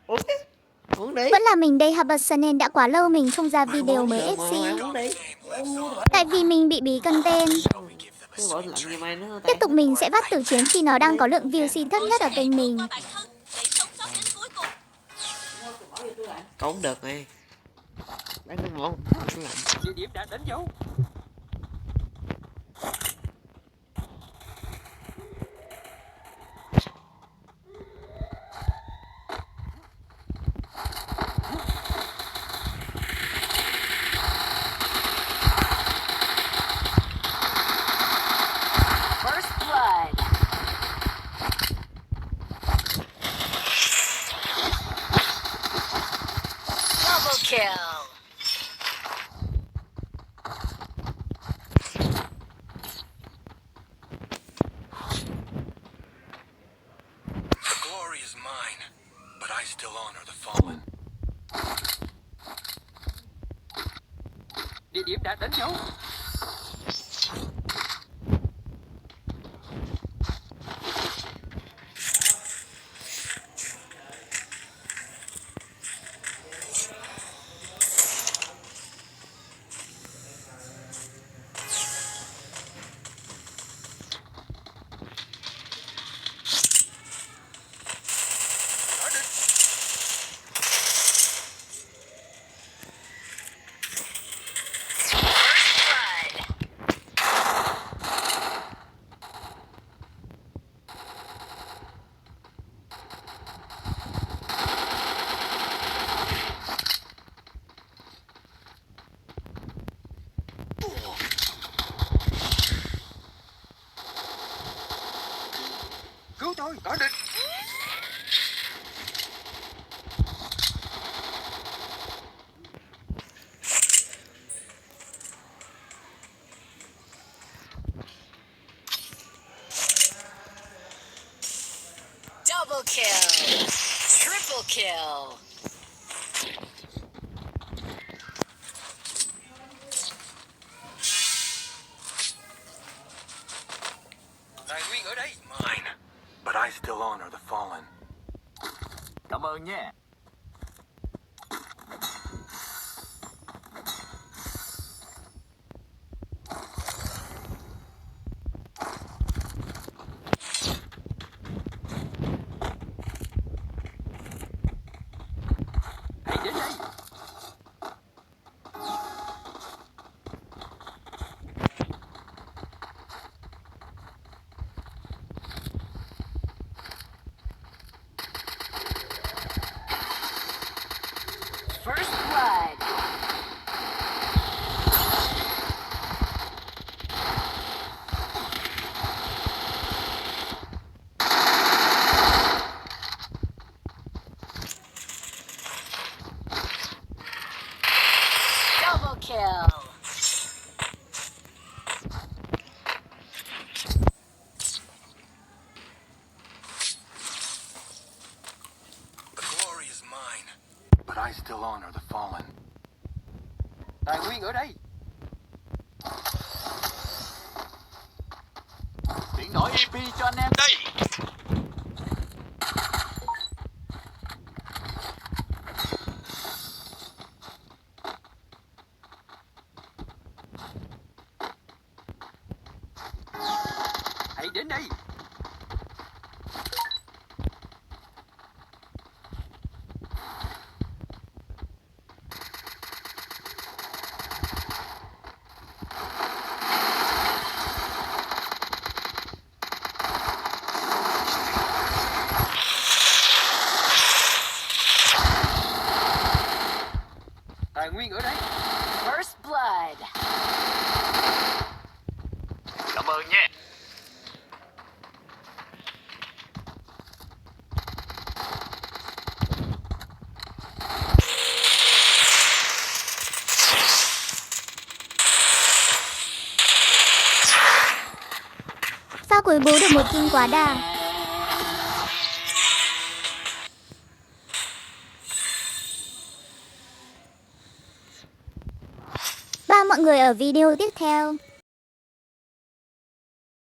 Uống đi. Uống đi. Vẫn là mình đây Hubberson nên đã quá lâu mình không ra video mới FC. Uống đi. Tại vì mình bị bí cần tên. Cái bỏ lạnh như mày nó Tiếp tục mình sẽ vắt tử chiến khi nó đang có lượng view xin thấp nhất ở kênh mình. Cậu không được này. Bán cái ngon. Địa điểm đã đánh dấu. Địa điểm đã đánh dấu. Cứu tôi, có địch. Double kill. Triple kill. Tài nguyên ở đây. Mine, but I still honor the fallen. Cảm ơn nha. Hãy đến đây. First blood. Double kill. The glory is mine, but I still honor the fallen. Tài nguyên ở đây. Chuyển đổi EP cho anh em đây. Hãy đến đây. Tài nguyên ở đây. First blood. Cảm ơn nha. Pha cuối bố được một kim quá đà. Ba mọi người ở video tiếp theo.